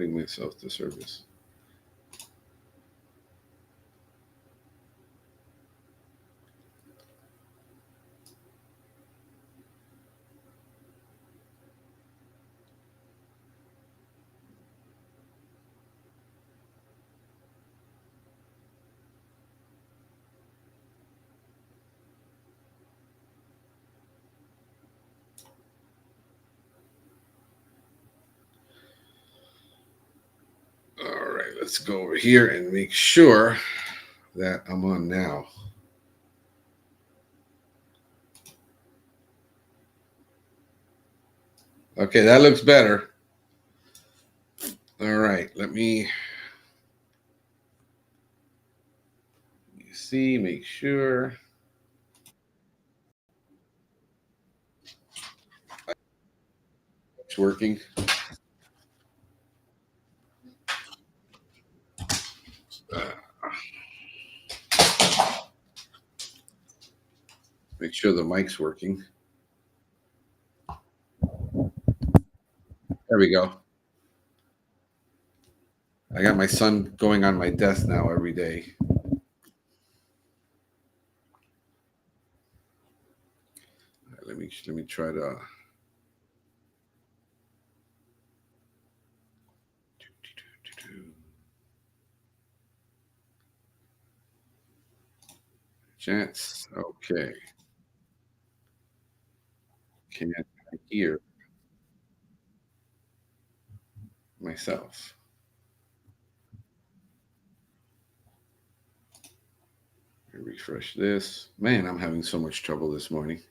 Putting myself to service. All right, let's go over here and make sure that I'm on now. Okay, that looks better. All right, let me see, make sure it's working. Make sure the mic's working. There we go. I got my son going on my desk now every day. Right, let me try to. Chance. Okay. Can I hear myself? Refresh this. Man, I'm having so much trouble this morning.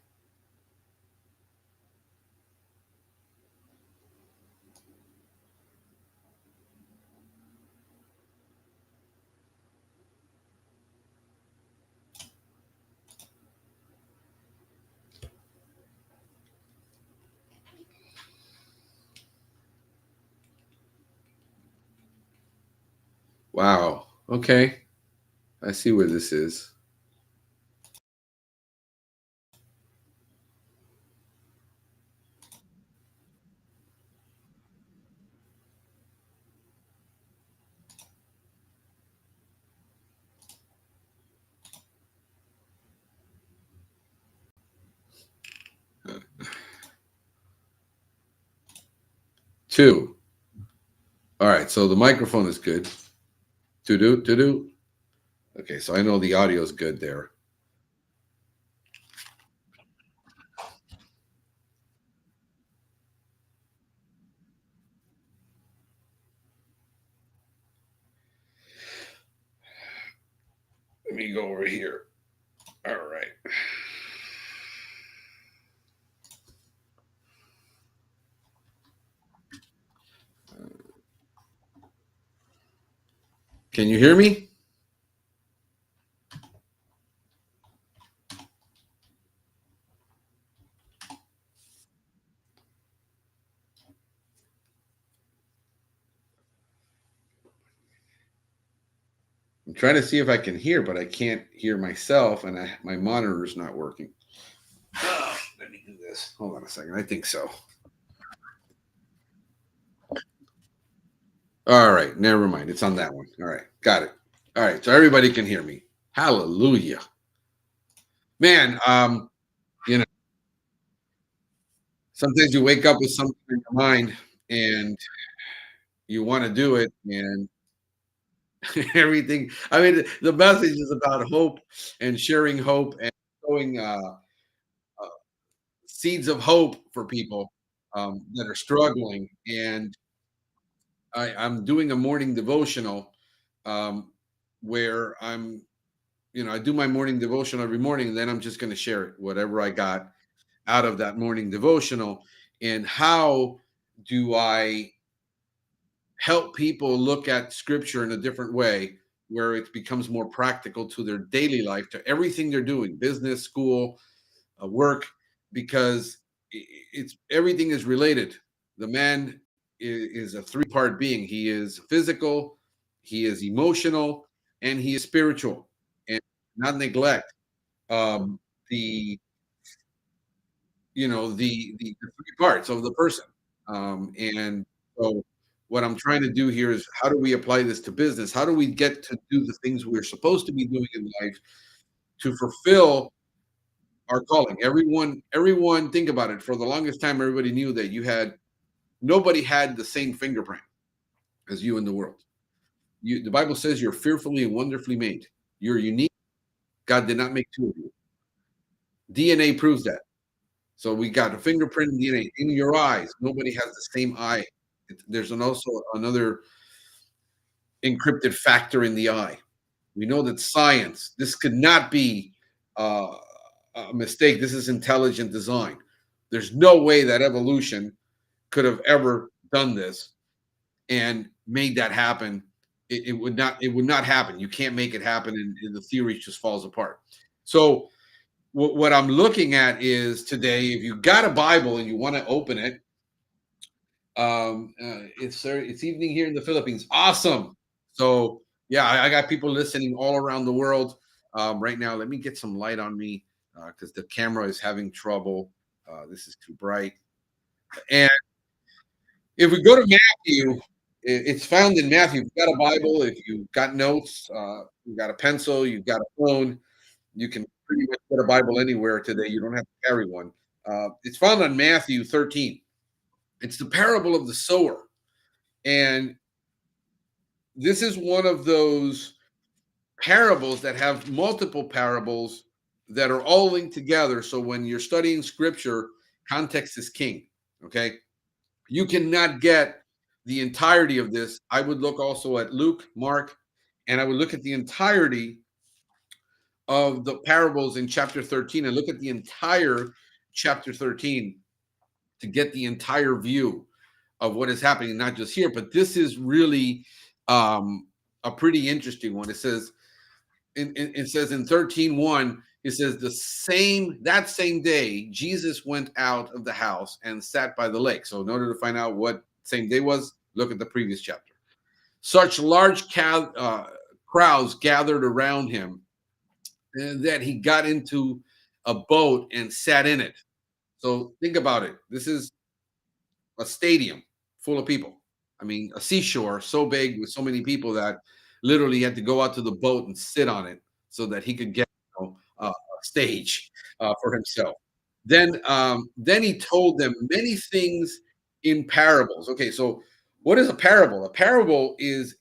Wow. Okay. I see where this is. Two. All right. So the microphone is good. To do, to do. Okay. So I know the audio is good there. Let me go over here. All right. Can you hear me? I'm trying to see if I can hear, but I can't hear myself, and my monitor is not working. Oh, let me do this. Hold on a second. I think so. All right. Never mind. It's on that one. All right. Got it. All right. So everybody can hear me. Hallelujah. Man, you know, sometimes you wake up with something in your mind and you want to do it, and everything. I mean, the message is about hope and sharing hope and showing seeds of hope for people that are struggling. And I'm doing a morning devotional um, where I do my morning devotional every morning, and then I'm just going to share it, whatever I got out of that morning devotional. And how do I help people look at scripture in a different way where it becomes more practical to their daily life, to everything they're doing, business, school, work, because it's everything is related. The man is a three-part being. He is physical, he is emotional, and he is spiritual. And not neglect the the three parts of the person. And so What I'm trying to do here is how do we apply this to business? How do we get to do the things we're supposed to be doing in life to fulfill our calling? Everyone, think about it. For the longest time, everybody knew that nobody had the same fingerprint as you in the world. The Bible says you're fearfully and wonderfully made. You're unique. God did not make two of you. DNA proves that. So we got a fingerprint in DNA in your eyes. Nobody has the same eye. There's also another encrypted factor in the eye. We know that science, this could not be uh, a mistake. This is intelligent design. There's no way that evolution could have ever done this and made that happen. It would not happen. You can't make it happen, and the theory just falls apart. So what I'm looking at is today, if you got a Bible and you want to open it, it's evening here in the Philippines. Awesome. So yeah, I got people listening all around the world right now. Let me get some light on me because the camera is having trouble. This is too bright. And if we go to Matthew, it's found in Matthew. If you've got a Bible, if you've got notes, you've got a pencil, you've got a phone, you can pretty much get a Bible anywhere today. You don't have to carry one. It's found on Matthew 13. It's the parable of the sower. And this is one of those parables that have multiple parables that are all linked together. So when you're studying scripture, context is king. Okay. You cannot get the entirety of this. I would look also at Luke, Mark, and I would look at the entirety of the parables in chapter 13 and look at the entire chapter 13 to get the entire view of what is happening, not just here, but this is really a pretty interesting one. It says, it says in 13:1, it says that same day, Jesus went out of the house and sat by the lake. So in order to find out what same day was, look at the previous chapter. Such large crowds gathered around him and that he got into a boat and sat in it. So think about it. This is a stadium full of people. I mean, a seashore so big with so many people that literally he had to go out to the boat and sit on it so that he could get a stage for himself. Then he told them many things in parables. Okay, so what is a parable? A parable is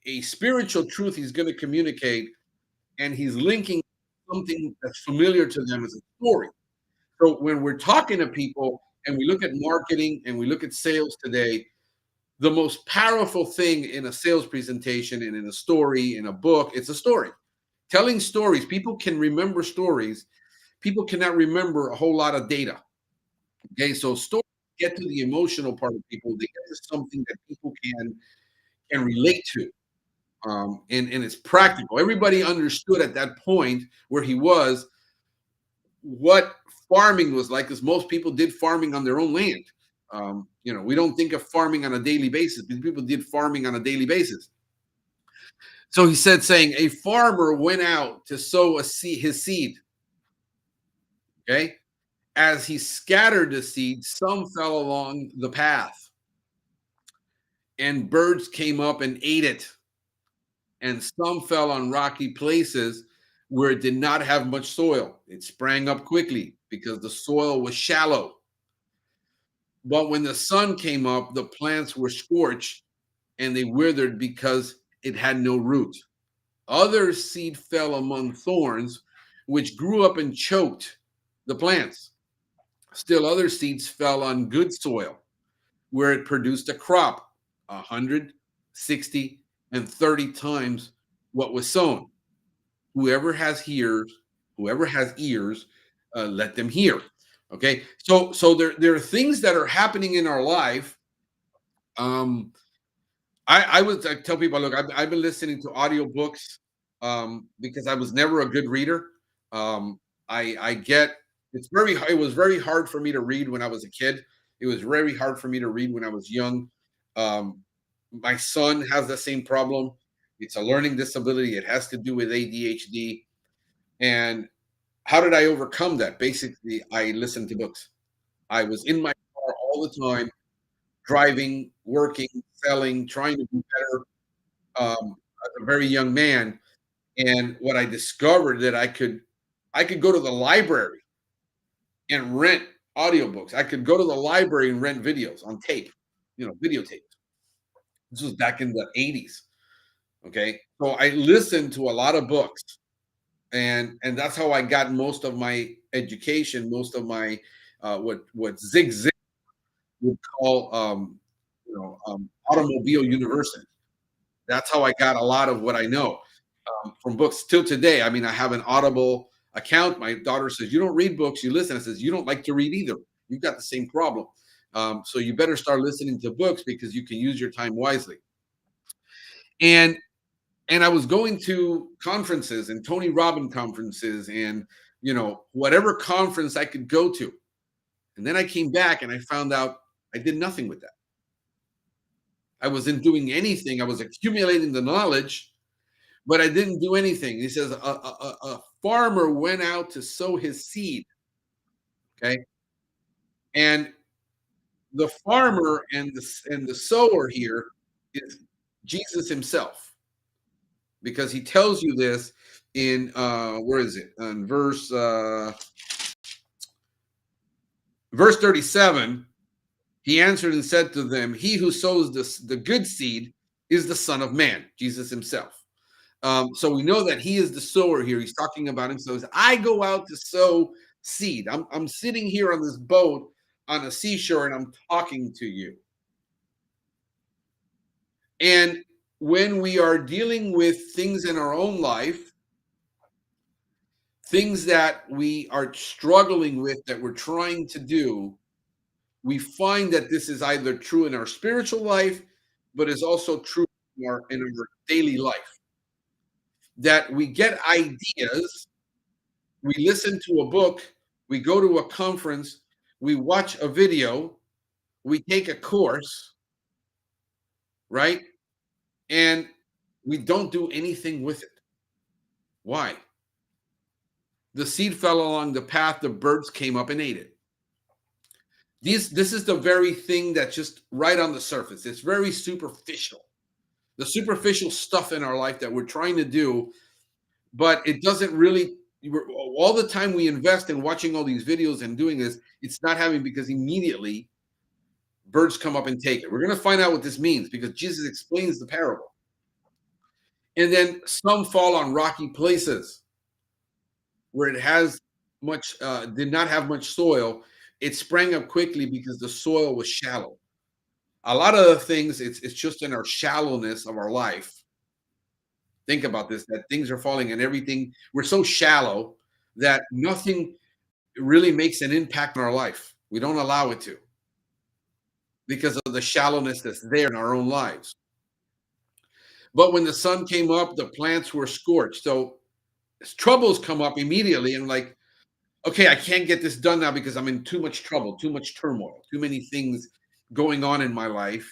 a spiritual truth he's going to communicate, and he's linking something that's familiar to them as a story. So when we're talking to people and we look at marketing and we look at sales today, the most powerful thing in a sales presentation and in a story, in a book, it's a story. Telling stories, people can remember stories. People cannot remember a whole lot of data. Okay, so stories get to the emotional part of people. They get to something that people can relate to, and it's practical. Everybody understood at that point where he was what farming was like, because most people did farming on their own land. We don't think of farming on a daily basis, but people did farming on a daily basis. So he said, saying, a farmer went out to sow his seed. Okay. As he scattered the seed, some fell along the path, and birds came up and ate it. And some fell on rocky places where it did not have much soil. It sprang up quickly because the soil was shallow. But when the sun came up, the plants were scorched and they withered because it had no root. Other seed fell among thorns, which grew up and choked the plants. Still, other seeds fell on good soil, where it produced a crop 100, 60, and 30 times what was sown. Whoever has ears, whoever has ears, let them hear. Okay, so there are things that are happening in our life. Um, I tell people, look, I've been listening to audiobooks because I was never a good reader. I get it was very hard for me to read when I was a kid. It was very hard for me to read when I was young. Um, my son has the same problem. It's a learning disability. It has to do with ADHD. And how did I overcome that? Basically, I listened to books. I was in my car all the time driving working, selling, trying to be better as a very young man. And what I discovered that I could go to the library and rent audiobooks. I could go to the library and rent videos on tape, videotape. This was back in the 80s. Okay. So I listened to a lot of books, and that's how I got most of my education, most of my what Zig Zig would call automobile university. That's how I got a lot of what I know from books till today. I mean, I have an Audible account. My daughter says, "You don't read books, you listen." I says, "You don't like to read either. You've got the same problem. So you better start listening to books because you can use your time wisely." And I was going to conferences and Tony Robbins conferences and whatever conference I could go to. And then I came back and I found out I did nothing with that. I wasn't doing anything. I was accumulating the knowledge, but I didn't do anything. He says a farmer went out to sow his seed. Okay, and the farmer and the sower here is Jesus himself, because he tells you this in where is it? In verse 37, he answered and said to them, "He who sows the good seed is the Son of Man," Jesus himself. So we know that he is the sower here. He's talking about himself. He says, I go out to sow seed. I'm sitting here on this boat on a seashore and I'm talking to you. And when we are dealing with things in our own life, things that we are struggling with, that we're trying to do, we find that this is either true in our spiritual life, but is also true in our daily life. That we get ideas, we listen to a book, we go to a conference, we watch a video, we take a course, right? And we don't do anything with it. Why? The seed fell along the path, the birds came up and ate it. This is the very thing that's just right on the surface. It's very superficial. The superficial stuff in our life that we're trying to do, but it doesn't really all the time we invest in watching all these videos and doing this, it's not having, because immediately birds come up and take it. We're going to find out what this means because Jesus explains the parable. And then some fall on rocky places where it has did not have much soil. It sprang up quickly because the soil was shallow. A lot of the things, it's just in our shallowness of our life. Think about this, that things are falling and everything. We're so shallow that nothing really makes an impact in our life. We don't allow it to, because of the shallowness that's there in our own lives. But when the sun came up, the plants were scorched. So troubles come up immediately, and like, okay, I can't get this done now because I'm in too much trouble, too much turmoil, too many things going on in my life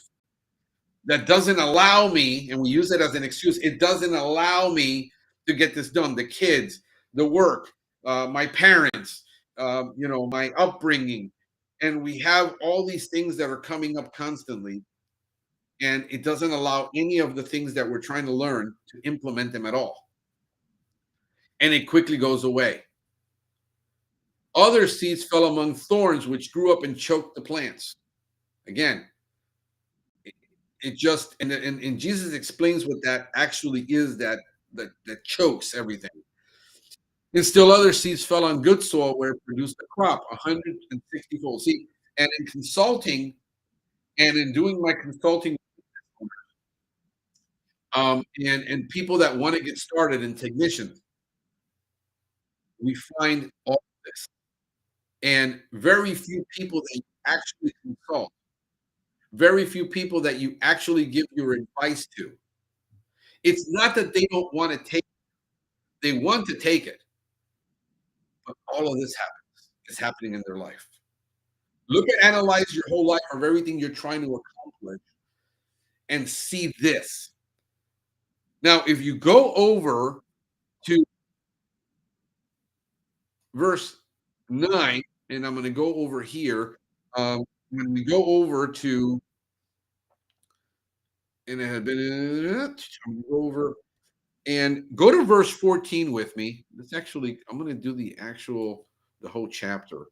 that doesn't allow me, and we use it as an excuse, it doesn't allow me to get this done. The kids, the work, my parents, my upbringing. And we have all these things that are coming up constantly, and it doesn't allow any of the things that we're trying to learn to implement them at all. And it quickly goes away. Other seeds fell among thorns, which grew up and choked the plants. Again, it just and Jesus explains what that actually is, that chokes everything. And still other seeds fell on good soil where it produced a crop, 160 fold. See, and in consulting and in doing my consulting, and people that want to get started in technicians, we find all this. And very few people that you actually consult, very few people that you actually give your advice to. It's not that they don't want to take, they want to take it, but all of this is happening in their life. Look at analyze your whole life of everything you're trying to accomplish and see this. Now, if you go over to verse 9, and I'm going to go over here, when we go over to and it had been over and go to verse 14 with me. It's actually I'm going to do the whole chapter,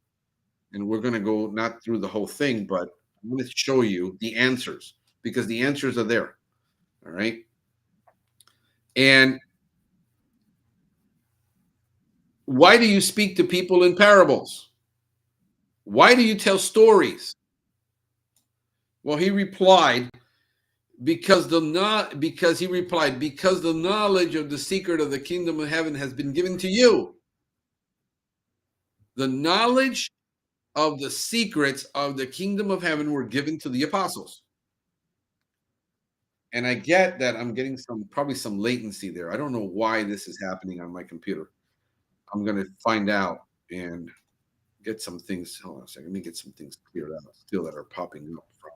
and we're going to go not through the whole thing, but I'm going to show you the answers because the answers are there. All right. And why do you speak to people in parables? Why do you tell stories? Well, he replied, because he replied, because the knowledge of the secret of the kingdom of heaven has been given to you. The knowledge of the secrets of the kingdom of heaven were given to the apostles. And I get that I'm getting probably some latency there. I don't know why this is happening on my computer. I'm going to find out and get some things. Hold on a second. Let me get some things cleared out still that are popping up from.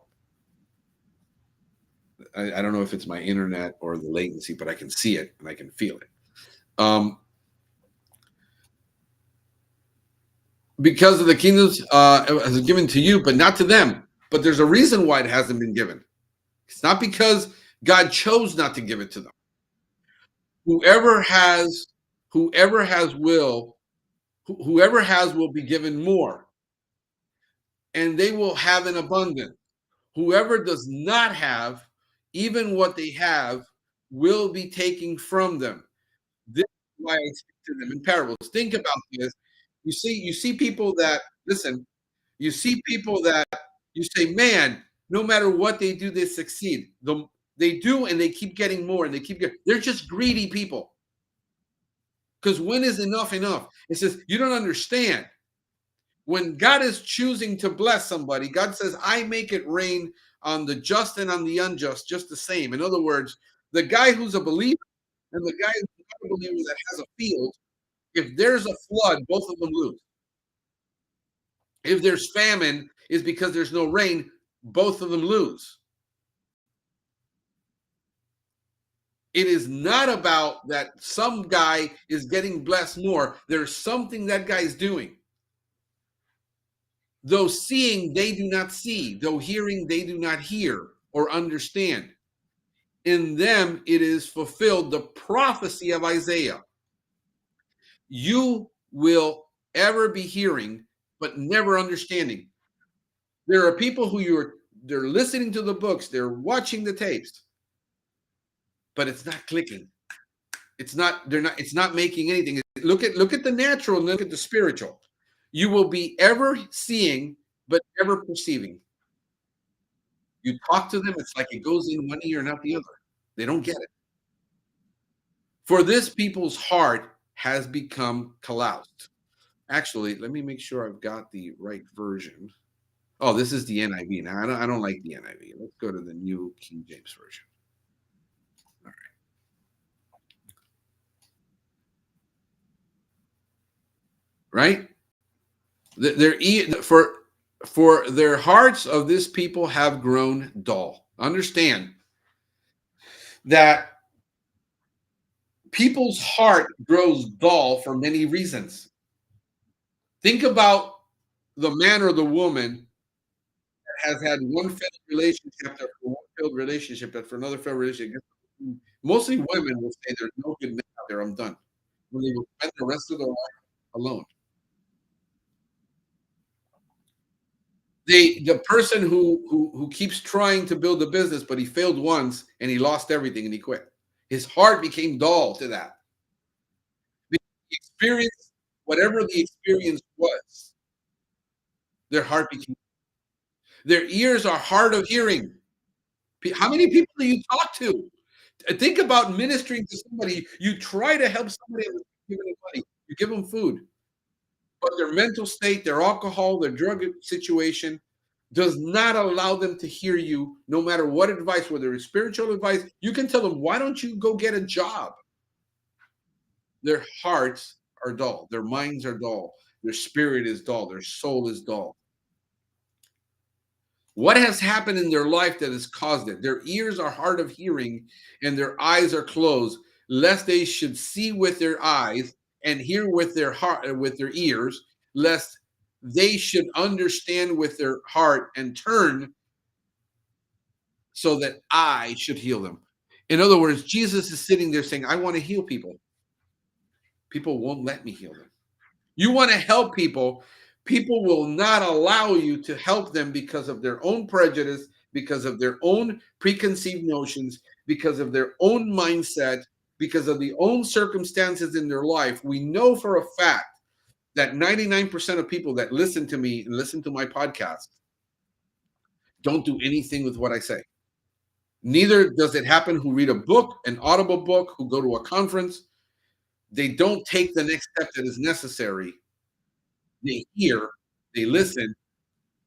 I don't know if it's my internet or the latency, but I can see it and I can feel it. Um, because of the kingdoms has given to you, but not to them. But there's a reason why it hasn't been given. It's not because God chose not to give it to them. Whoever has, whoever has will, whoever has will be given more, and they will have an abundance. Whoever does not have, even what they have, will be taken from them. This is why I speak to them in parables. Think about this. You see people that listen. You see people that you say, man, no matter what they do, they succeed. They do, and they keep getting more, and they keep getting. They're just greedy people. Because when is enough enough? It says you don't understand. When God is choosing to bless somebody, God says, I make it rain on the just and on the unjust, just the same. In other words, the guy who's a believer and the guy who's not a believer that has a field, if there's a flood, both of them lose. If there's famine, is because there's no rain, both of them lose. It is not about that some guy is getting blessed more. There's something that guy is doing. Though seeing, they do not see. Though hearing, they do not hear or understand. In them, it is fulfilled the prophecy of Isaiah. You will ever be hearing, but never understanding. There are people they're listening to the books, they're watching the tapes, but it's not clicking. It's not making anything. Look at the natural and look at the spiritual. You will be ever seeing, but never perceiving. You talk to them, it's like it goes in one ear, not the other. They don't get it. For this people's heart has become calloused. Actually, let me make sure I've got the right version. Oh, this is the NIV. Now, I don't like the NIV. Let's go to the New King James Version. Right? For their hearts of this people have grown dull. Understand that people's heart grows dull for many reasons. Think about the man or the woman that has had one failed relationship after one failed relationship after another failed relationship. Mostly women will say there's no good man out there. I'm done. When they will spend the rest of their life alone. The person who keeps trying to build a business, but he failed once and he lost everything and he quit. His heart became dull to that. The experience, whatever the experience was, their heart became. Their ears are hard of hearing. How many people do you talk to? Think about ministering to somebody. You try to help somebody and give them money. You give them food, but their mental state, their alcohol, their drug situation does not allow them to hear you no matter what advice, whether it's spiritual advice. You can tell them, why don't you go get a job? Their hearts are dull, their minds are dull, their spirit is dull, their soul is dull. What has happened in their life that has caused it? Their ears are hard of hearing and their eyes are closed, lest they should see with their eyes and hear with their heart, with their ears, lest they should understand with their heart and turn so that I should heal them. In other words, Jesus is sitting there saying, I want to heal people. People won't let me heal them. You want to help people, people will not allow you to help them because of their own prejudice, because of their own preconceived notions, because of their own mindset, because of the own circumstances in their life. We know for a fact that 99% of people that listen to me and listen to my podcast don't do anything with what I say. Neither does it happen who read a book, an audible book, who go to a conference. They don't take the next step that is necessary. They hear, they listen,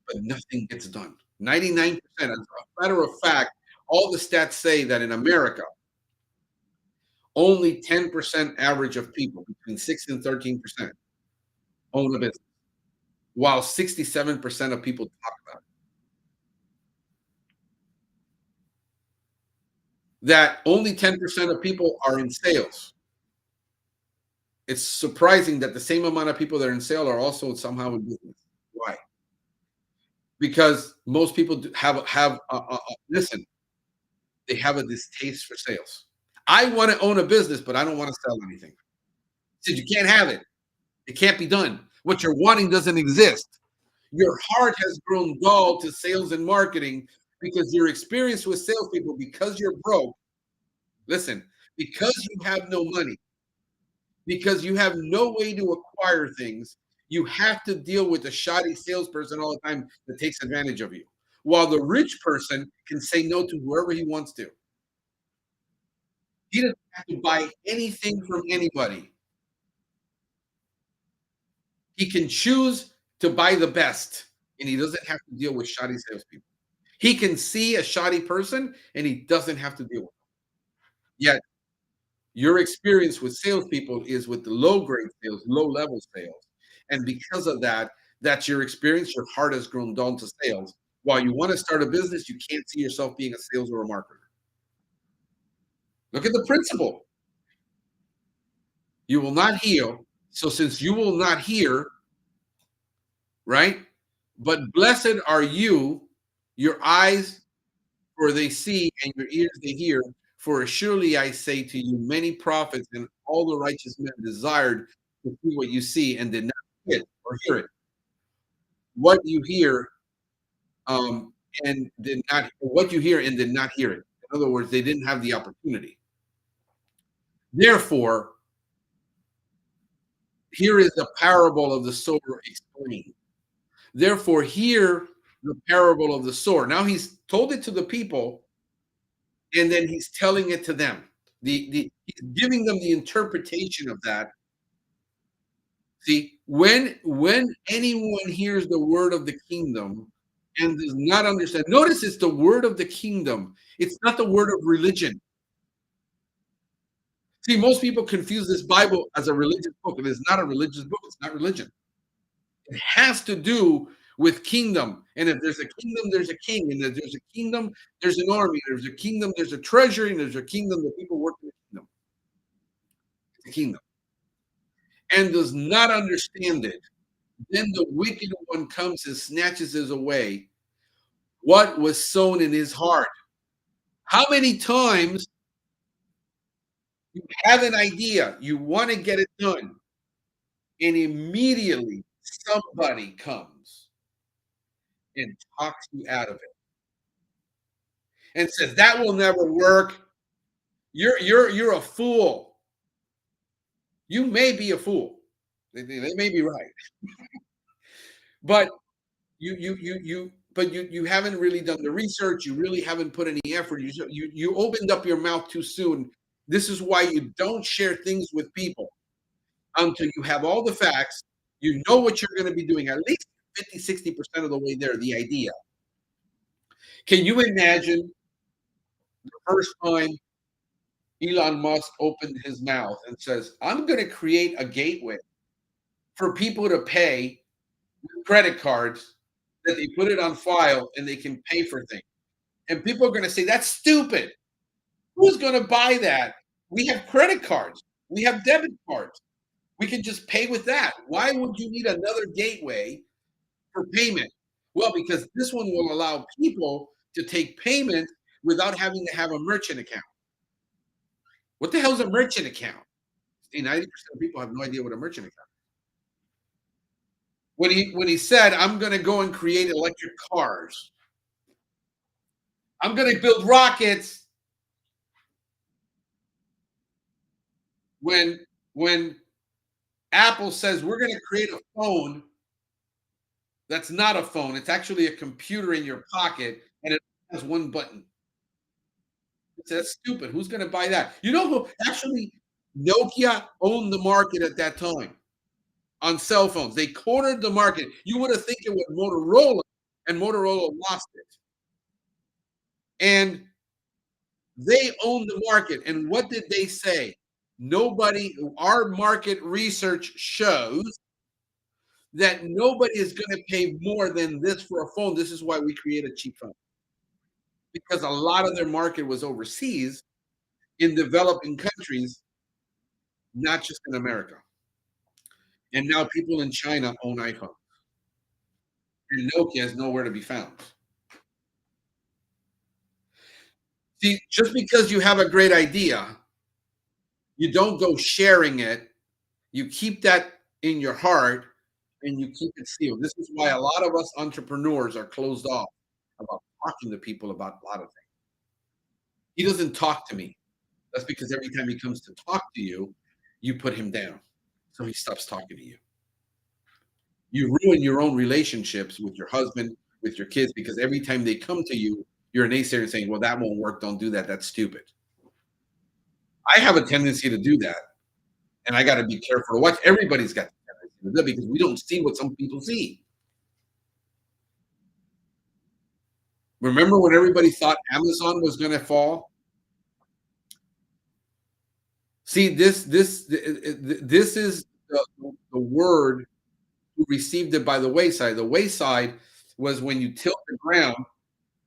but nothing gets done. 99%. As a matter of fact, all the stats say that in America, only 10% average of people, between 6 and 13%, own a business, while 67% of people talk about it. That only 10% of people are in sales. It's surprising that the same amount of people that are in sales are also somehow in business. Why? Because most people listen, they have a distaste for sales. I want to own a business, but I don't want to sell anything. Said you can't have it. It can't be done. What you're wanting doesn't exist. Your heart has grown dull to sales and marketing because your experience with salespeople, because you're broke, listen, because you have no money, because you have no way to acquire things, you have to deal with a shoddy salesperson all the time that takes advantage of you. While the rich person can say no to whoever he wants to. He doesn't have to buy anything from anybody. He can choose to buy the best, and he doesn't have to deal with shoddy salespeople. He can see a shoddy person, and he doesn't have to deal with it. Yet, your experience with salespeople is with the low grade sales, low level sales. And because of that, that's your experience. Your heart has grown dull to sales. While you want to start a business, you can't see yourself being a sales or a marketer. Look at the principle. You will not heal. So, since you will not hear, right? But blessed are you, your eyes, for they see, and your ears they hear. For surely I say to you, many prophets and all the righteous men desired to see what you see and did not see it or hear it. What you hear, um, and did not, what you hear and did not hear it. In other words, they didn't have the opportunity. Therefore, here is the parable of the sower explained. Therefore, hear the parable of the sower. Now he's told it to the people, and then he's telling it to them. He's giving them the interpretation of that. See, when anyone hears the word of the kingdom and does not understand, notice it's the word of the kingdom. It's not the word of religion. See, most people confuse this Bible as a religious book. It is not a religious book. It's not religion. It has to do with kingdom. And if there's a kingdom, there's a king. And if there's a kingdom, there's an army. There's a kingdom, there's a treasury, and there's a kingdom that people work in the kingdom. It's a kingdom. And does not understand it, then the wicked one comes and snatches it away. What was sown in his heart? How many times you have an idea, you want to get it done, and immediately somebody comes and talks you out of it and says that will never work. You're a fool. You may be a fool. They may be right, but you haven't really done the research. You really haven't put any effort. You opened up your mouth too soon. This is why you don't share things with people until you have all the facts. You know what you're going to be doing at least 50, 60% of the way there. The idea. Can you imagine the first time Elon Musk opened his mouth and says, "I'm going to create a gateway for people to pay with credit cards that they put it on file and they can pay for things." And people are going to say, "That's stupid. Who's going to buy that? We have credit cards. We have debit cards. We can just pay with that. Why would you need another gateway for payment?" Well, because this one will allow people to take payment without having to have a merchant account. What the hell is a merchant account? See, 90% of people have no idea what a merchant account is. When he said, "I'm gonna go and create electric cars. I'm gonna build rockets," when when Apple says, "We're gonna create a phone that's not a phone, it's actually a computer in your pocket, and it has one button." That's stupid. Who's gonna buy that? You know who actually Nokia owned the market at that time on cell phones. They cornered the market. You would have think it was Motorola, and Motorola lost it. And they owned the market. And what did they say? Nobody, our market research shows that nobody is going to pay more than this for a phone. This is why we create a cheap phone. Because a lot of their market was overseas in developing countries, not just in America. And now people in China own iPhone. And Nokia is nowhere to be found. See, just because you have a great idea, you don't go sharing it. You keep that in your heart and you keep it sealed. This is why a lot of us entrepreneurs are closed off about talking to people about a lot of things. He doesn't talk to me. That's because every time he comes to talk to you, you put him down. So he stops talking to you. You ruin your own relationships with your husband, with your kids, because every time they come to you, you're a naysayer saying, well, that won't work. Don't do that. That's stupid. I have a tendency to do that. And I got to be careful to watch. Everybody's got the tendency to do that because we don't see what some people see. Remember when everybody thought Amazon was going to fall? See, this is the word who received it by the wayside. The wayside was when you tilt the ground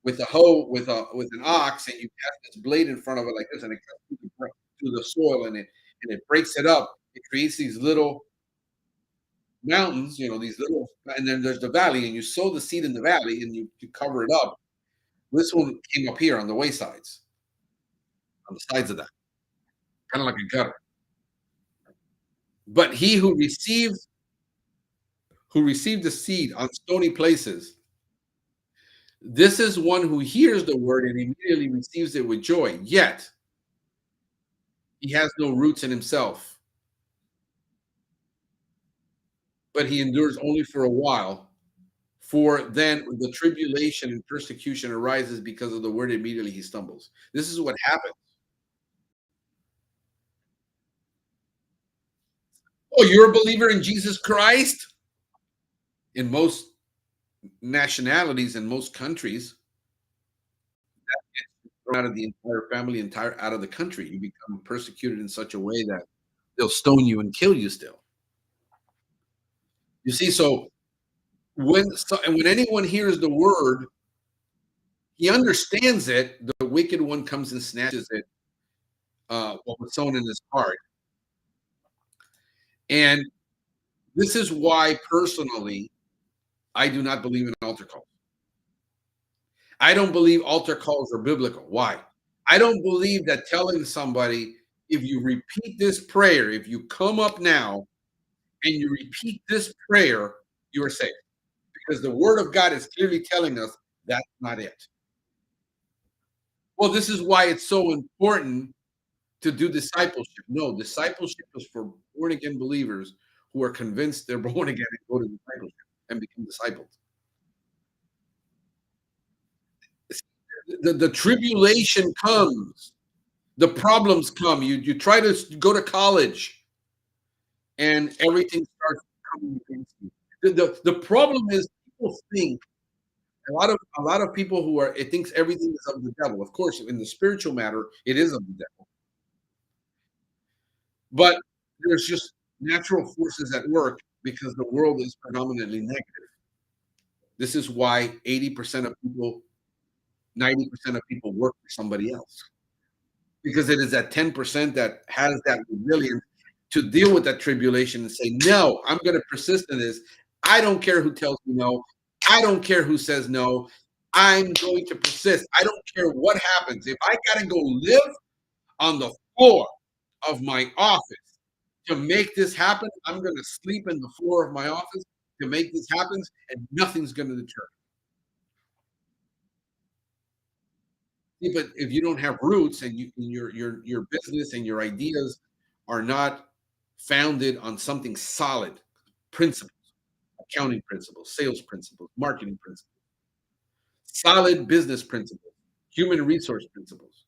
with a hoe with an ox and you pass this blade in front of it like this and it cuts through the soil and it breaks it up. It creates these little mountains, these little, and then there's the valley, and you sow the seed in the valley and you cover it up. This one came up here on the waysides, on the sides of that, kind of like a gutter. But he who received the seed on stony places, this is one who hears the word and immediately receives it with joy. Yet he has no roots in himself, but he endures only for a while. For then the tribulation and persecution arises because of the word, immediately he stumbles. This is what happens. Oh, you're a believer in Jesus Christ? In most nationalities, in most countries, thrown out of the entire family, entire out of the country. You become persecuted in such a way that they'll stone you and kill you still. You see, so when anyone hears the word, he understands it. The wicked one comes and snatches it, what was sown in his heart. And this is why, personally, I do not believe in altar calls. I don't believe altar calls are biblical. Why? I don't believe that telling somebody, if you repeat this prayer, if you come up now and you repeat this prayer, you are saved. Because the word of God is clearly telling us that's not it. Well, this is why it's so important to do discipleship. No, discipleship is for born again believers who are convinced they're born again and go to discipleship and become disciples. The tribulation comes, the problems come. You try to go to college and everything starts coming against you. The problem is people think a lot of people who are it thinks everything is of the devil. Of course, in the spiritual matter, it is of the devil. But there's just natural forces at work because the world is predominantly negative. This is why 80% of people, 90% of people work for somebody else. Because it is that 10% that has that resilience to deal with that tribulation and say, no, I'm going to persist in this. I don't care who tells me no. I don't care who says no. I'm going to persist. I don't care what happens. If I got to go live on the floor of my office to make this happen, I'm going to sleep in the floor of my office to make this happen, and nothing's going to deter me. But if you don't have roots and your business and your ideas are not founded on something solid, principles, accounting principles, sales principles, marketing principles, solid business principles, human resource principles.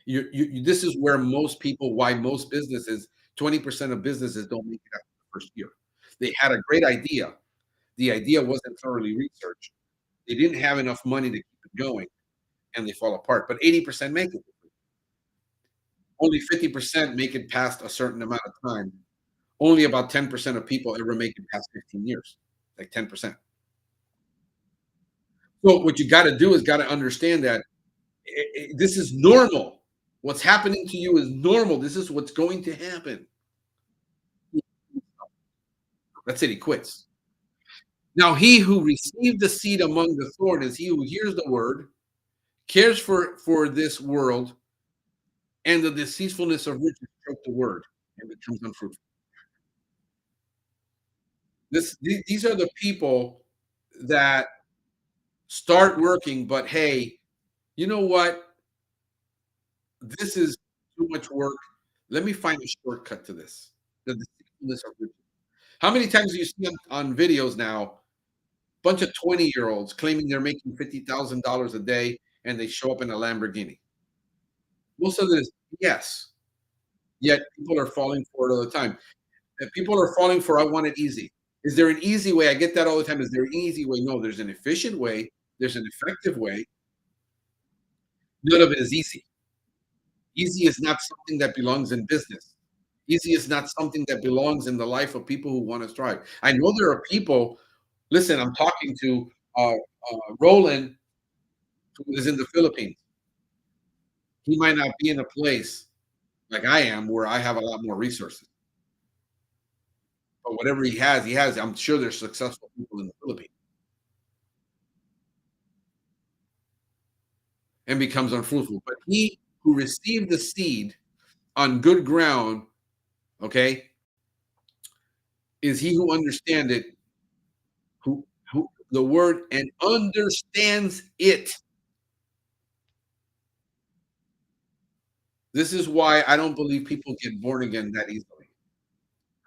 This is where most people, why most businesses, 20% of businesses don't make it after the first year. They had a great idea. The idea wasn't thoroughly researched. They didn't have enough money to keep it going, and they fall apart. But 80% make it. Only 50% make it past a certain amount of time. Only about 10% of people ever make it past 15 years, like 10%. So what you got to do is got to understand that this is normal. What's happening to you is normal. This is what's going to happen. That's it. He quits. Now, he who received the seed among the thorn is he who hears the word, cares for this world, and the deceitfulness of riches choke the word and becomes unfruitful. These are the people that start working, but hey, you know what? This is too much work. Let me find a shortcut to this. The deceitfulness of riches. How many times do you see on videos now, bunch of 20-year-olds claiming they're making $50,000 a day and they show up in a Lamborghini? Most of it is yes. Yet people are falling for it all the time. And people are falling for I want it easy. Is there an easy way? I get that all the time. Is there an easy way? No, there's an efficient way. There's an effective way. None of it is easy. Easy is not something that belongs in business. Easy is not something that belongs in the life of people who want to strive. I know there are people. Listen, I'm talking to Roland, who is in the Philippines. He might not be in a place like I am, where I have a lot more resources. But whatever he has, he has. I'm sure there's successful people in the Philippines, and becomes unfruitful. But he who received the seed on good ground, okay, is he who understand it, who the word and understands it. This is why I don't believe people get born again that easily.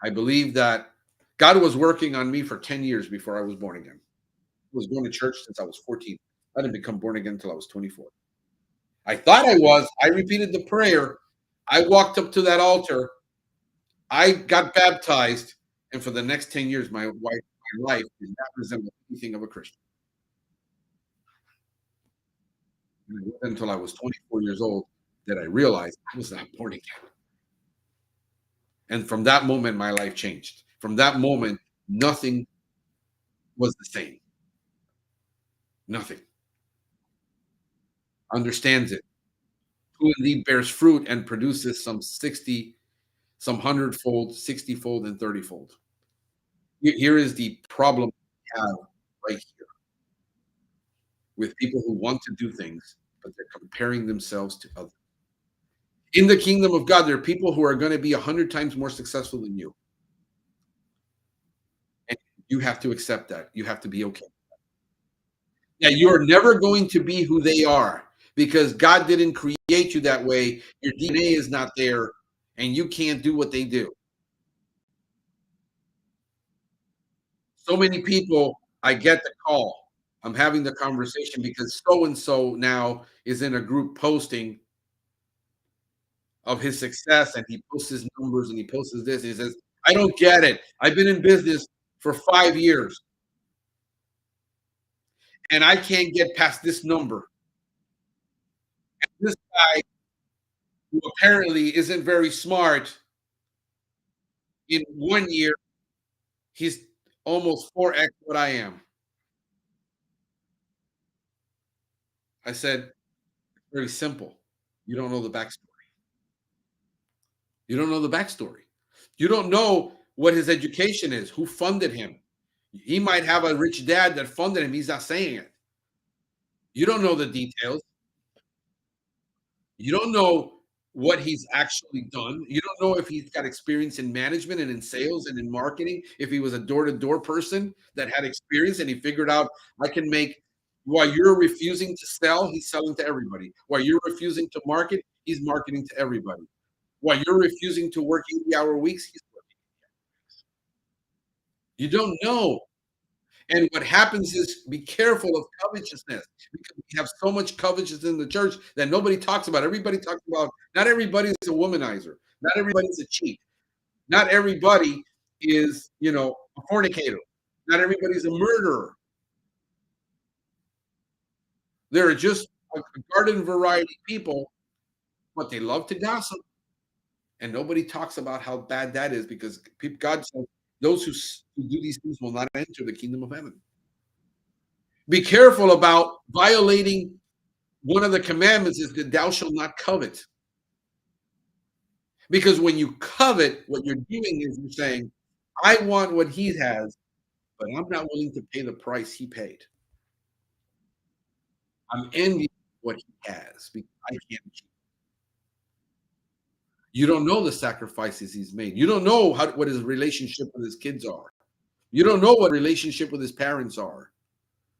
I believe that God was working on me for 10 years before I was born again. I was going to church since I was 14. I didn't become born again until I was 24. I thought I was. I repeated the prayer. I walked up to that altar. I got baptized. And for the next 10 years, my life did not resemble anything of a Christian. And it wasn't until I was 24 years old that I realized I was not born again. And from that moment, my life changed. From that moment, nothing was the same. Nothing. Understands it. Who indeed bears fruit and produces some 60, some hundredfold, 60-fold, and 30-fold. Here is the problem we have right here with people who want to do things, but they're comparing themselves to others. In the kingdom of God, there are people who are going to be 100 times more successful than you. And you have to accept that. You have to be okay. Yeah, you're never going to be who they are because God didn't create you that way. Your DNA is not there, and you can't do what they do. So many people, I get the call. I'm having the conversation because so and so now is in a group posting of his success, and he posts his numbers and he posts this. And he says, I don't get it. I've been in business for 5 years and I can't get past this number. This guy, who apparently isn't very smart, in 1 year, he's almost 4x what I am. I said, very simple. You don't know the backstory. You don't know the backstory. You don't know what his education is, who funded him. He might have a rich dad that funded him. He's not saying it. You don't know the details. You don't know what he's actually done. You don't know if he's got experience in management and in sales and in marketing, if he was a door-to-door person that had experience and he figured out, I can make while you're refusing to sell, he's selling to everybody. While you're refusing to market, he's marketing to everybody. While you're refusing to work 80-hour weeks, he's working. You don't know. And what happens is be careful of covetousness because we have so much covetousness in the church that nobody talks about. Everybody talks about not everybody is a womanizer, not everybody's a cheat, not everybody is, a fornicator, not everybody's a murderer. There are just a garden variety people, but they love to gossip. And nobody talks about how bad that is because God says those who do these things will not enter the kingdom of heaven. Be careful about violating one of the commandments is that thou shalt not covet. Because when you covet, what you're doing is you're saying, I want what he has, but I'm not willing to pay the price he paid. I'm envying what he has because I can't achieve. You don't know the sacrifices he's made. You don't know what his relationship with his kids are. You don't know what relationship with his parents are.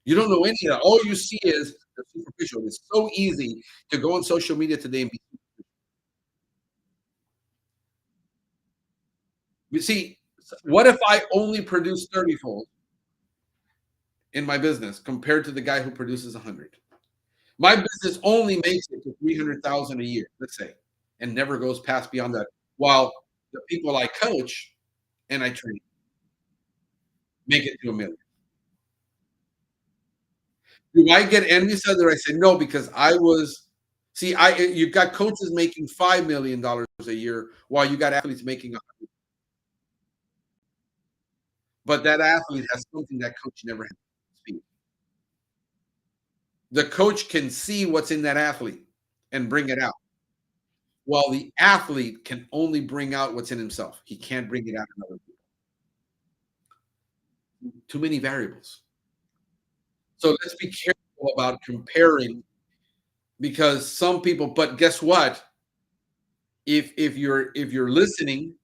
You don't know any of that. All you see is the superficial. It's so easy to go on social media today and be. You see, what if I only produce 30 fold in my business compared to the guy who produces 100? My business only makes it to 300,000 a year, let's say, and never goes past beyond that. While the people I coach and I train make it to a million. Do I get envious of that? I say no because I was. See, you've got coaches making $5 million a year while you got athletes making. But that athlete has something that coach never had. Speed. The coach can see what's in that athlete and bring it out. While the athlete can only bring out what's in himself. He can't bring it out in other people. Too many variables. So let's be careful about comparing because some people, but guess what? If you're listening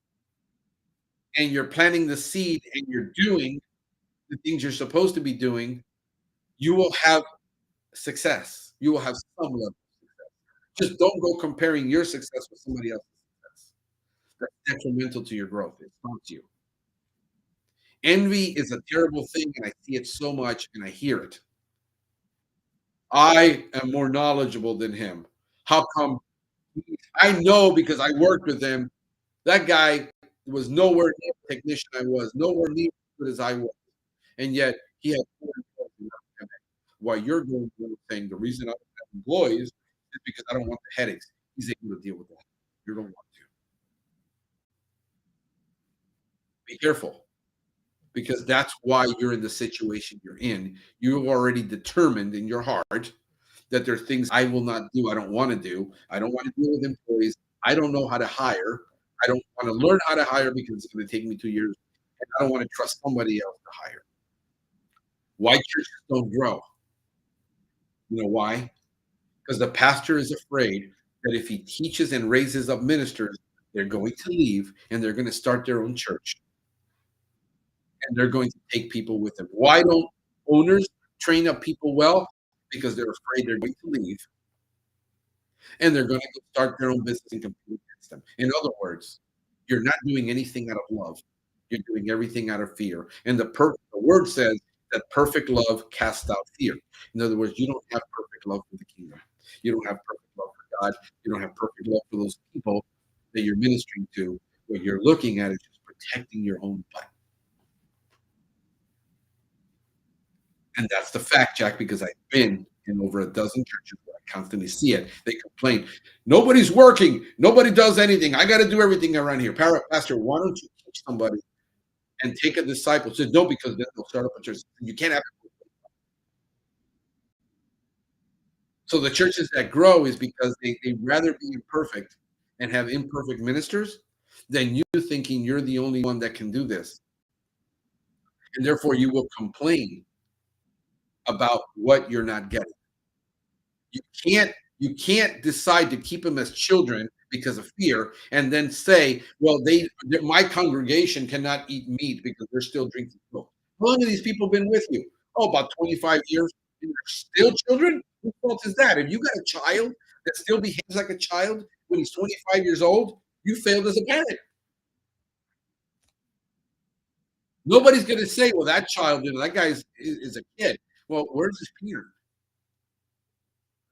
and you're planting the seed and you're doing the things you're supposed to be doing, you will have success. You will have some level of success. Just don't go comparing your success with somebody else's success. That's detrimental to your growth. It's not you. Envy is a terrible thing, and I see it so much, and I hear it. I am more knowledgeable than him. How come? I know because I worked with him. That guy was nowhere near the technician I was, nowhere near as good as I was, and yet he had 4 employees and I don't have any. While you're going through saying the reason I don't have employees is because I don't want the headaches. He's able to deal with that. You don't want to. Be careful. Because that's why you're in the situation you're in. You've already determined in your heart that there are things I will not do. I don't want to do. I don't want to deal with employees. I don't know how to hire. I don't want to learn how to hire because it's going to take me 2 years. And I don't want to trust somebody else to hire. Why churches don't grow? You know why? Because the pastor is afraid that if he teaches and raises up ministers, they're going to leave and they're going to start their own church. And they're going to take people with them. Why don't owners train up people well? Because they're afraid they're going to leave and they're going to start their own business and compete against them. In other words, you're not doing anything out of love. You're doing everything out of fear. And the word says that perfect love casts out fear. In other words, you don't have perfect love for the kingdom. You don't have perfect love for God. You don't have perfect love for those people that you're ministering to. What you're looking at is just protecting your own butt. And that's the fact, Jack, because I've been in over a dozen churches where I constantly see it. They complain, nobody's working, nobody does anything. I got to do everything around here. Pastor, why don't you teach somebody and take a disciple? Says no, because then they'll start up a church. You can't have it. So the churches that grow is because they'd rather be imperfect and have imperfect ministers than you thinking you're the only one that can do this. And therefore you will complain about what you're not getting. You can't you can't decide to keep them as children because of fear and then say, "Well, my congregation cannot eat meat because they're still drinking milk." How long have these people been with you? "Oh, about 25 years." And they're still children? Whose fault is that? If you got a child that still behaves like a child when he's 25 years old, you failed as a parent. Nobody's gonna say, "Well, that child, that guy's is a kid." Well, where's his parent?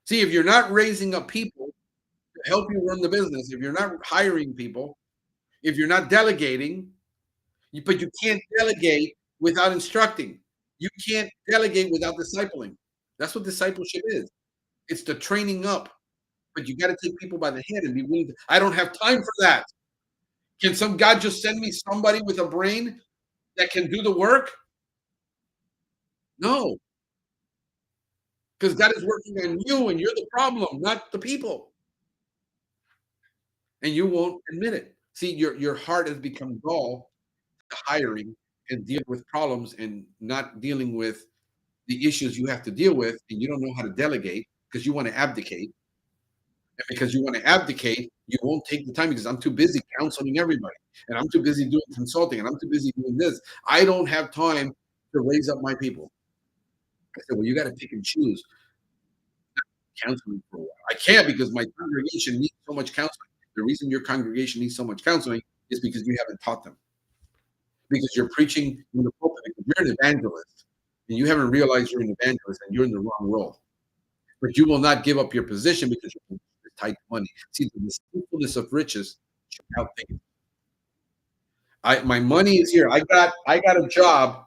See, if you're not raising up people to help you run the business, if you're not hiring people, if you're not delegating, but you can't delegate without instructing. You can't delegate without discipling. That's what discipleship is. It's the training up, but you got to take people by the hand and be willing to. I don't have time for that. Can some God just send me somebody with a brain that can do the work? No, because God is working on you, and you're the problem, not the people. And you won't admit it. See, your heart has become dull to hiring and dealing with problems and not dealing with the issues you have to deal with, and you don't know how to delegate because you want to abdicate. And because you want to abdicate, you won't take the time because I'm too busy counseling everybody, and I'm too busy doing consulting, and I'm too busy doing this. I don't have time to raise up my people. I said, well, you got to pick and choose counseling for a while. I can't because my congregation needs so much counseling. The reason your congregation needs so much counseling is because you haven't taught them. Because you're preaching in the pulpit. Because you're an evangelist, and you haven't realized you're an evangelist, and you're in the wrong role. But you will not give up your position because you're tied to money. See, the deceitfulness of riches should outthink. My money is here. I got a job,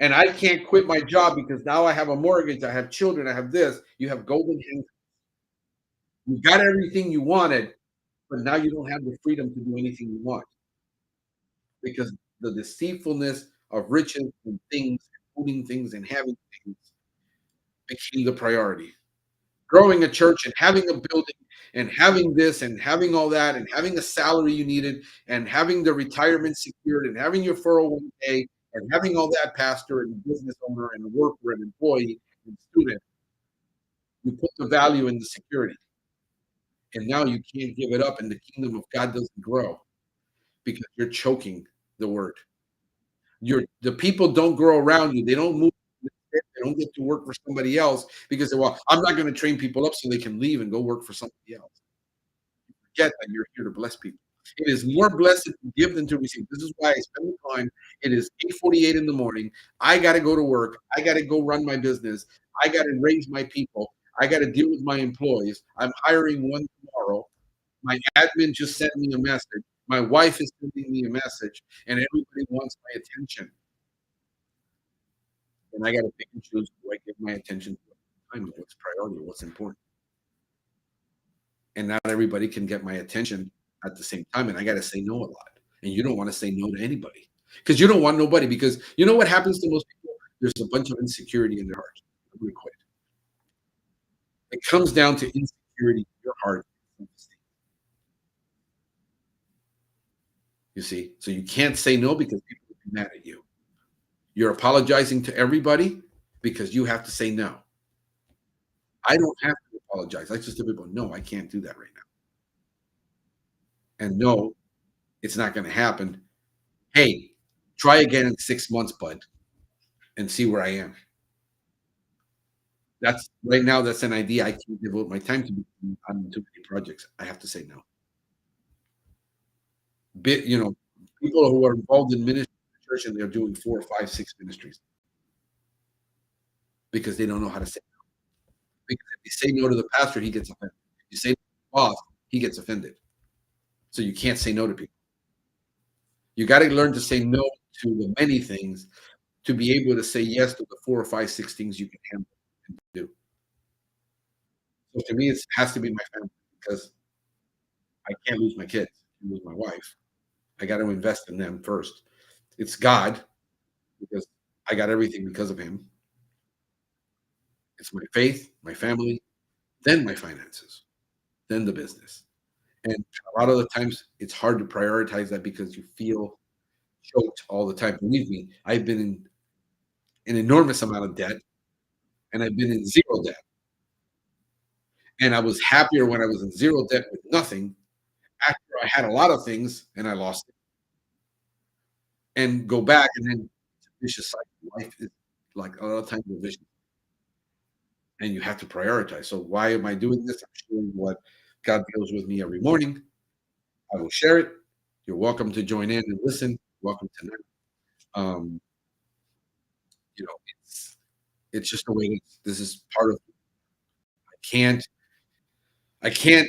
and I can't quit my job because now I have a mortgage. I have children. I have this. You have golden hands. You got everything you wanted, but now you don't have the freedom to do anything you want because the deceitfulness of riches and things, owning things, and having things became the priority. Growing a church and having a building and having this and having all that and having a salary you needed and having the retirement secured and having your 401k and having all that pastor and business owner and worker and employee and student, you put the value in the security. And now you can't give it up and the kingdom of God doesn't grow because you're choking the word. The people don't grow around you. They don't move. They don't get to work for somebody else because well, I'm not going to train people up so they can leave and go work for somebody else. Forget that you're here to bless people. It is more blessed to give than to receive. This is why I spend the time. It is 8:48 in the morning. I got to go to work. I got to go run my business. I got to raise my people. I got to deal with my employees. I'm hiring one tomorrow. My admin just sent me a message. My wife is sending me a message, and everybody wants my attention. And I got to pick and choose who I give my attention to. Time what's priority, what's important. And not everybody can get my attention at the same time, and I gotta say no a lot. And you don't wanna say no to anybody because you don't want nobody because you know what happens to most people? There's a bunch of insecurity in their heart. I'm gonna quit. It comes down to insecurity in your heart. You see? So you can't say no because people will be mad at you. You're apologizing to everybody because you have to say no. I don't have to apologize. I just tell people, "No, I can't do that right now." And no, it's not gonna happen. Hey, try again in 6 months, bud, and see where I am. That's right now, that's an idea I can't devote my time to because I'm on too many projects. I have to say no. Bit people who are involved in ministry in the church and they're doing 4 or 5, 6 ministries because they don't know how to say no. Because if you say no to the pastor, he gets offended. If you say no to the boss, he gets offended. So you can't say no to people. You gotta learn to say no to the many things to be able to say yes to the 4 or 5, 6 things you can handle and do. So to me, it has to be my family because I can't lose my kids, I can't lose my wife. I got to invest in them first. It's God because I got everything because of Him. It's my faith, my family, then my finances, then the business. And a lot of the times it's hard to prioritize that because you feel choked all the time. Believe me, I've been in an enormous amount of debt and I've been in zero debt. And I was happier when I was in zero debt with nothing after I had a lot of things and I lost it and go back and then it's a vicious cycle. Life is like a lot of times a vicious and you have to prioritize. So why am I doing this? I'm sharing what God deals with me every morning. I will share it. You're welcome to join in and listen. Welcome tonight. Um, you know, it's just the way it is. This is part of can't I can't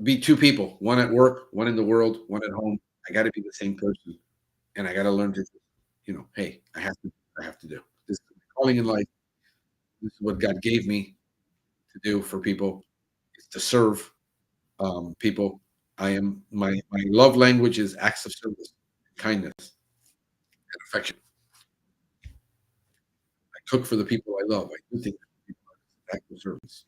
be two people, one at work, one in the world, one at home. I got to be the same person, and I got to learn to, hey, I have to do this. Is my calling in life. This is what God gave me to do for people, is to serve people. I am my love language is acts of service, kindness, and affection. I cook for the people I love. I do things for people. Acts of service.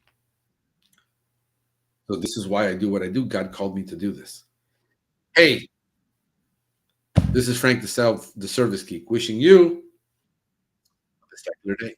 So this is why I do what I do. God called me to do this. Hey, this is Frank the Service Geek, wishing you a secular day.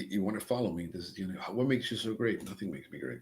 You want to follow me? This is what makes you so great. Nothing makes me great.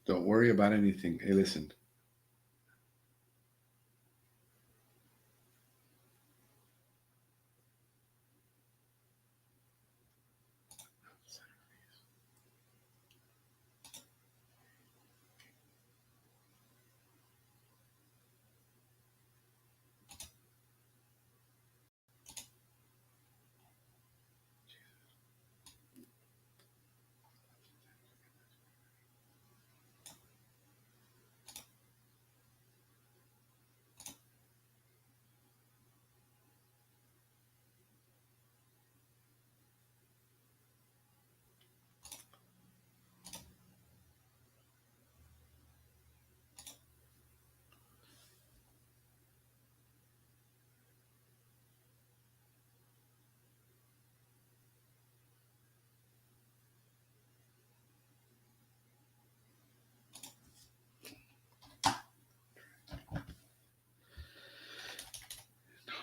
Don't worry about anything. Hey, listen.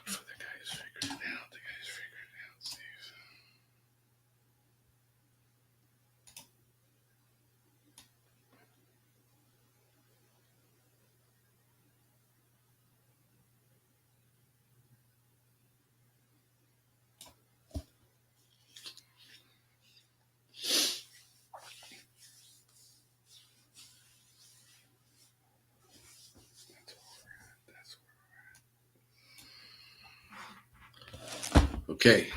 The guy's figuring it out. The guy's figuring it out, Steve. That's okay.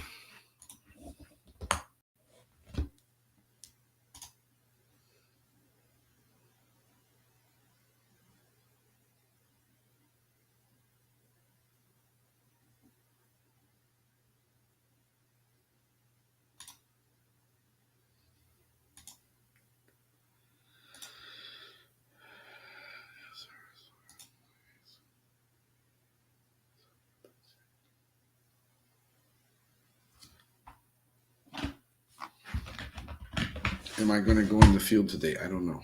am I going to go in the field today? I don't know.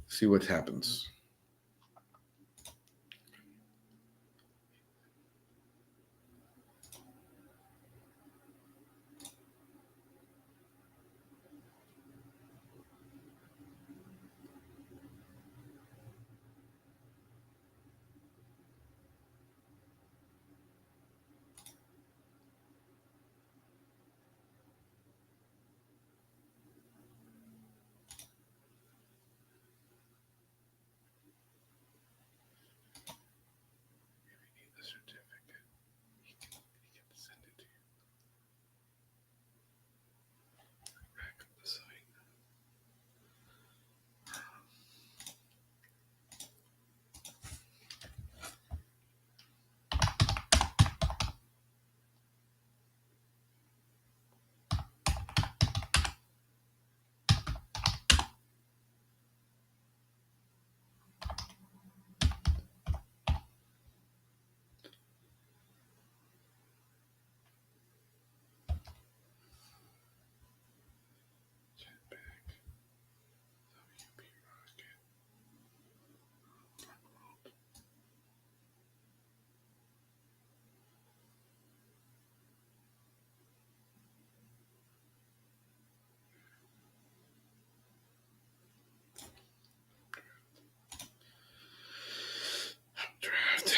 See what happens. The certificate. He can send it to you. Back up the site. Jetpack. WP rocket. Draft.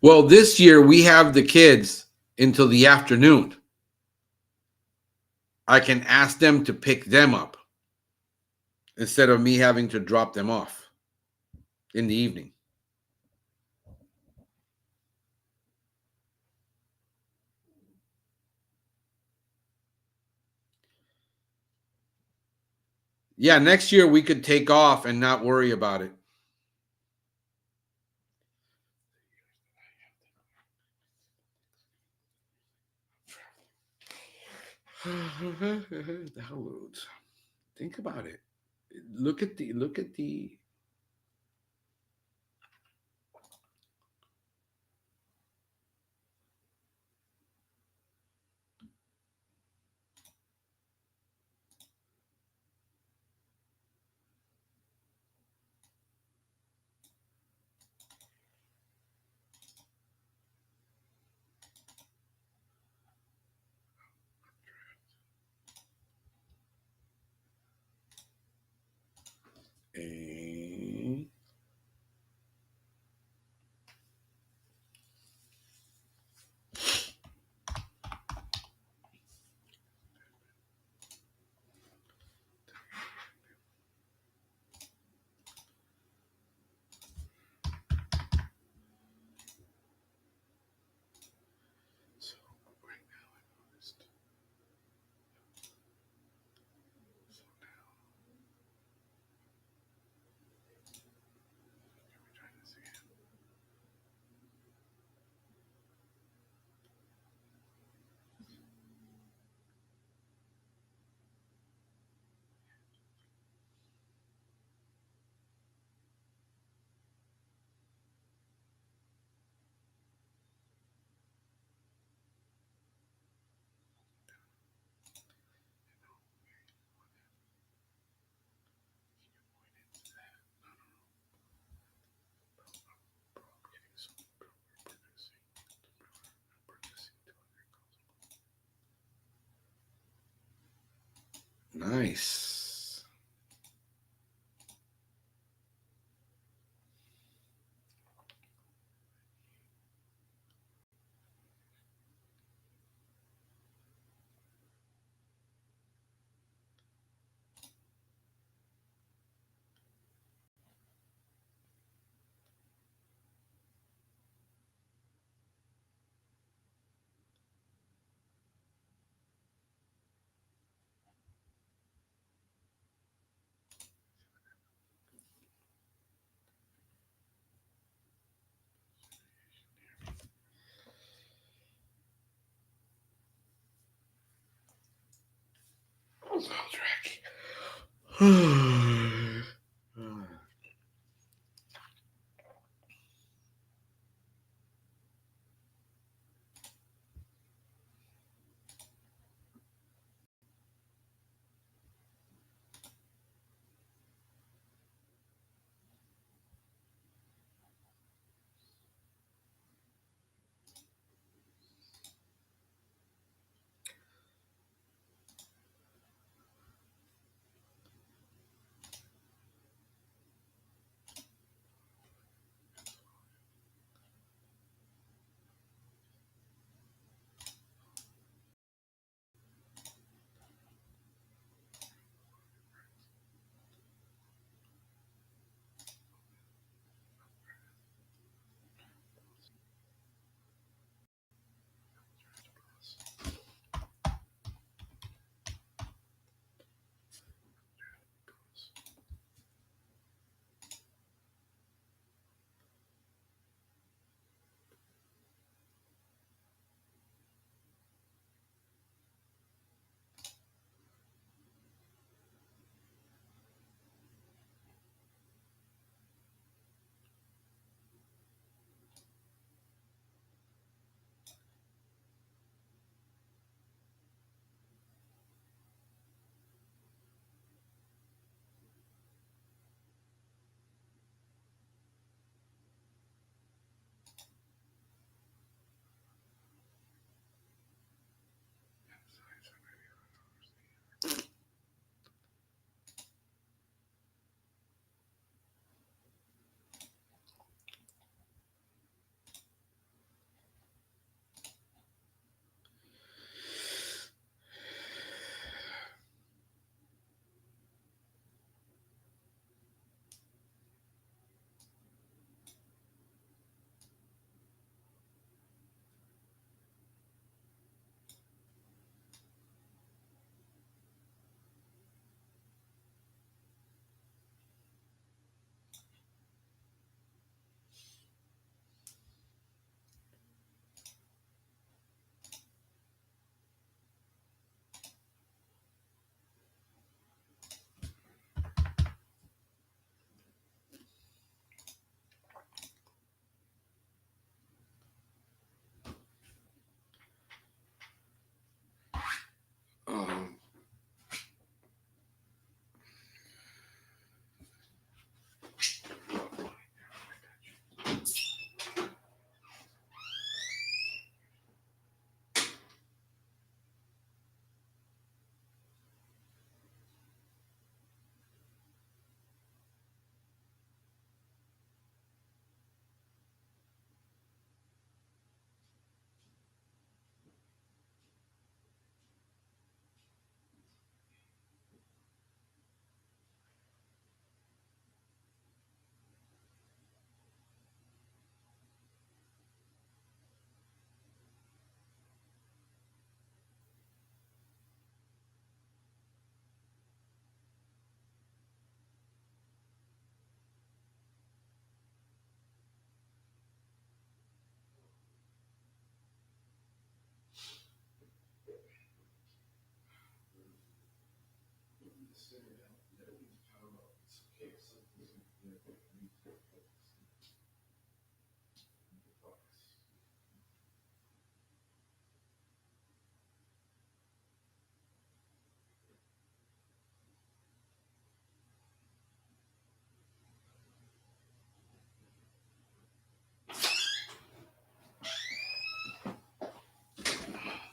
Well, this year we have the kids until the afternoon. I can ask them to pick them up instead of me having to drop them off in the evening. Yeah, next year we could take off and not worry about it. Downloads. Think about it. Look at the a so right now I noticed. So now can we try this again? Nice. Um,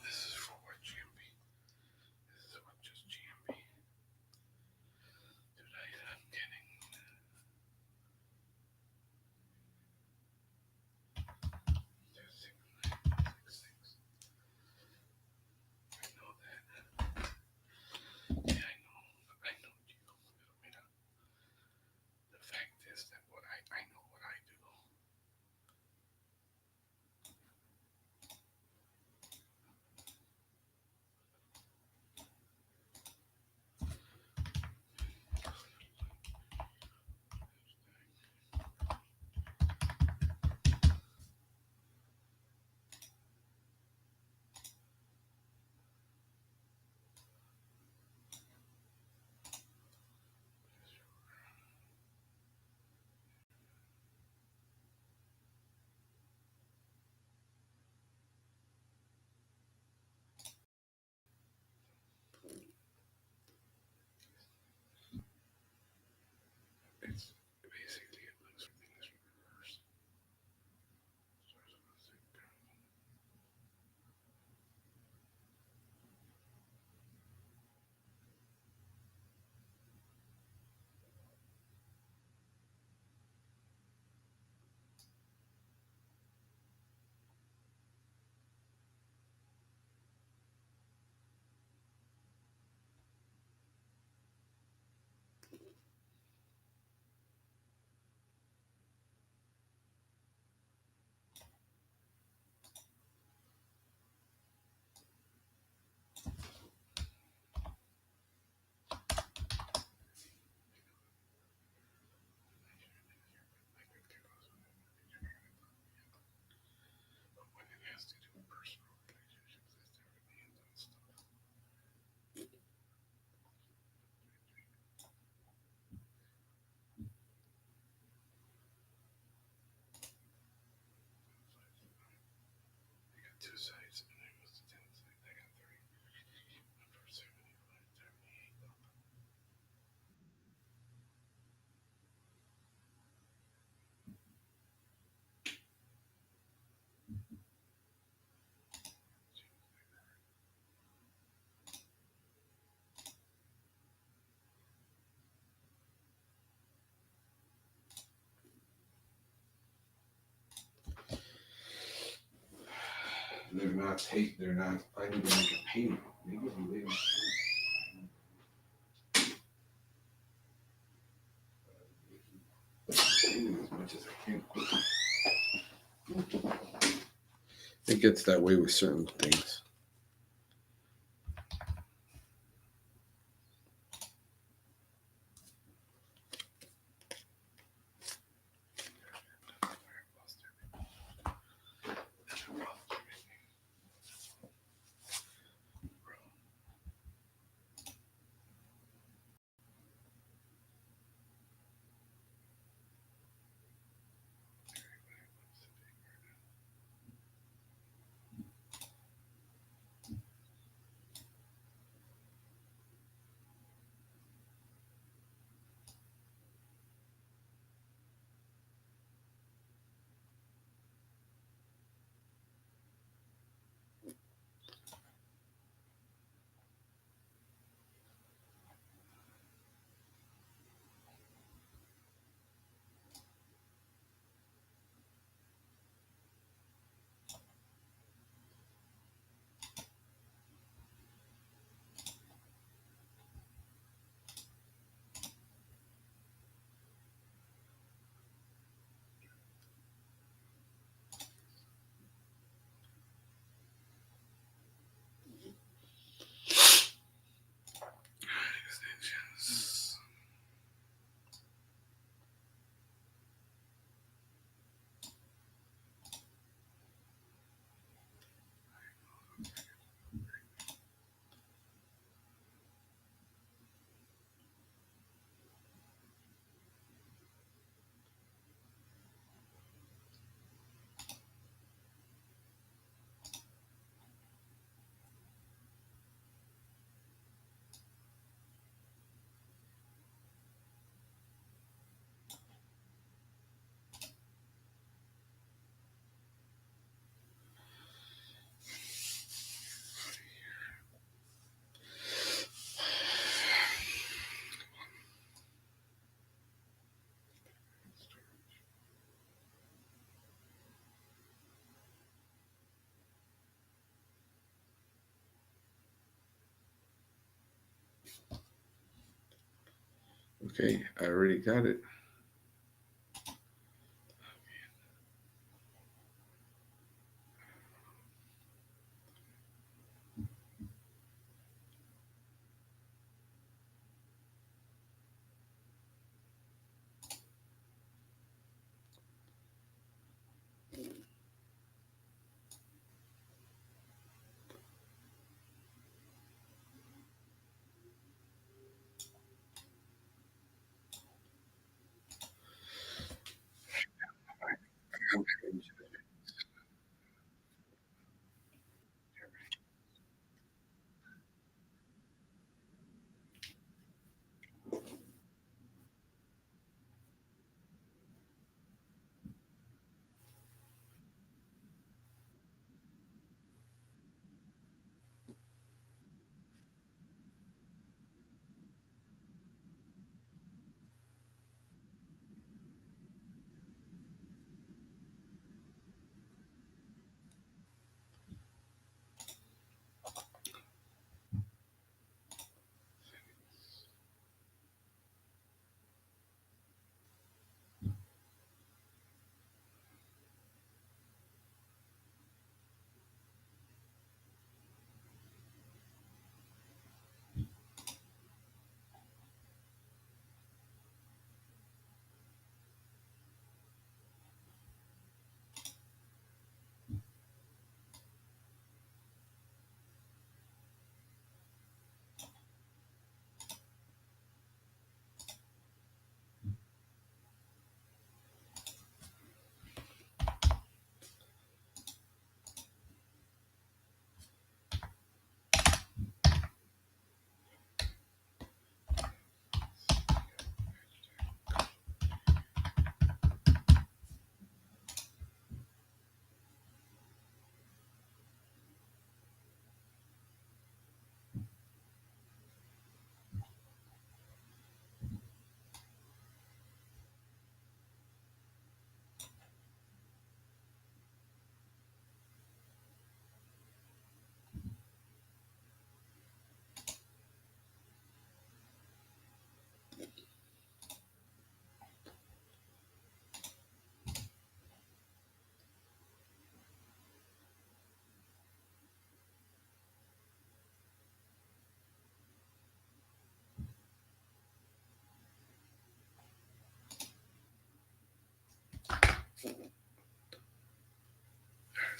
this is for what GMP. This is what just GMP. They're not tape. They're not. I need to make a payment. Maybe I'm leaving. As much as I can quickly. It gets that way with certain things. Okay, I already got it.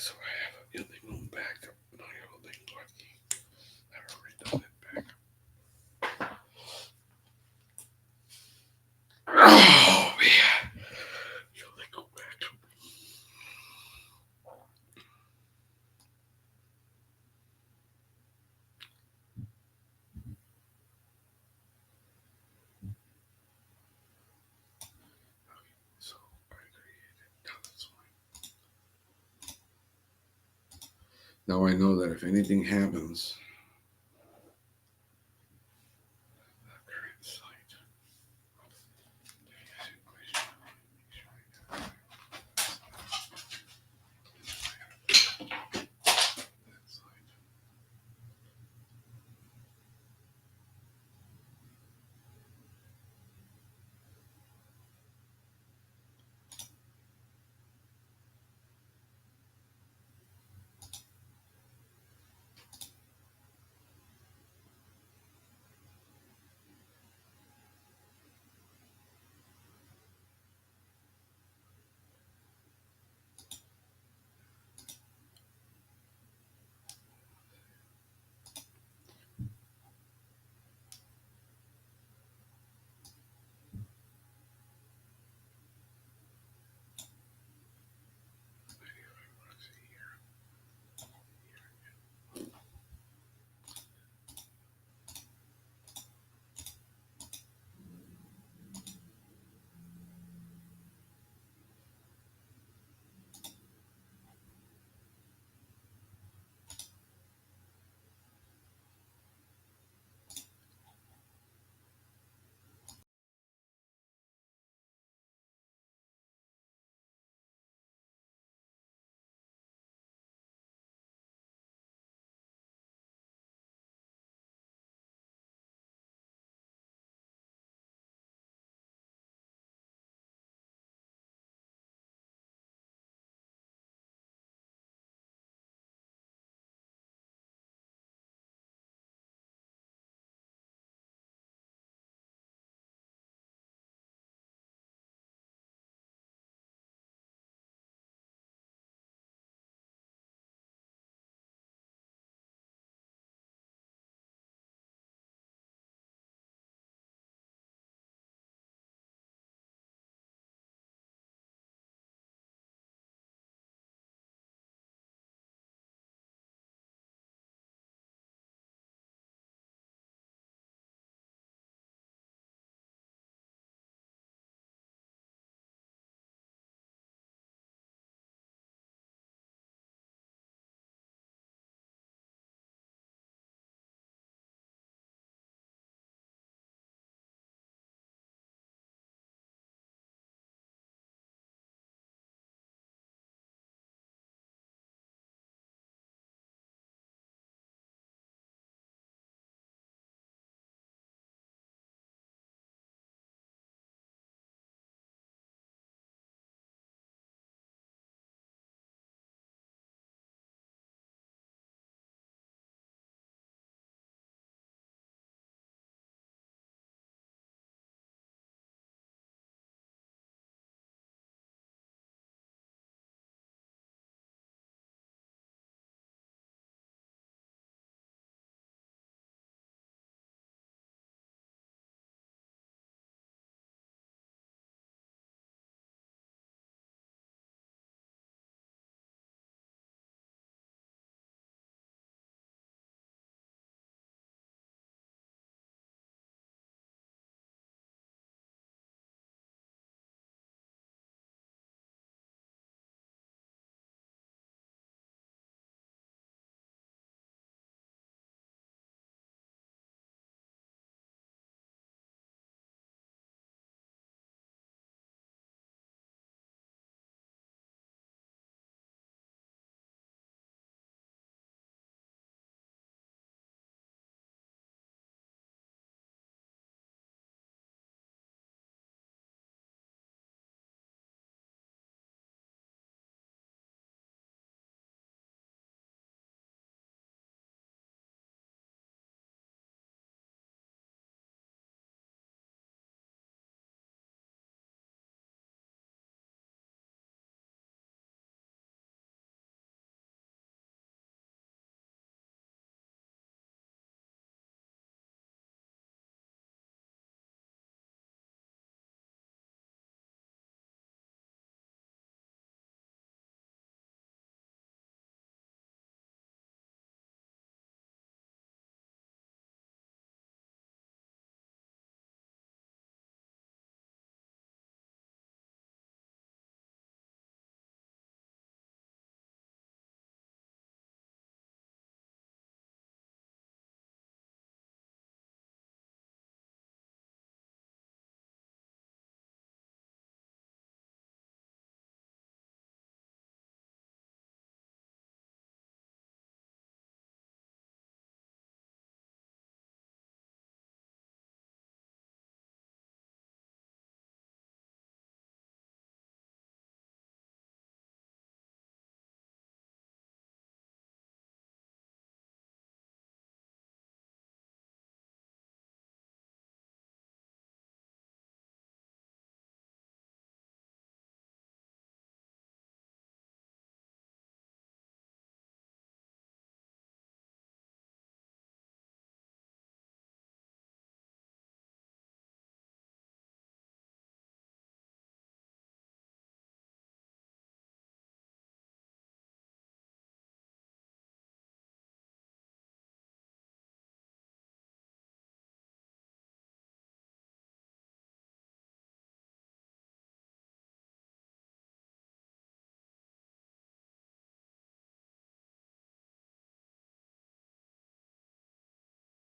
So I have illegal backup. No, illegal lucky. I've already done it back. Oh man. Illegal backup. So I created. Now that's fine. Now I know that if anything happens,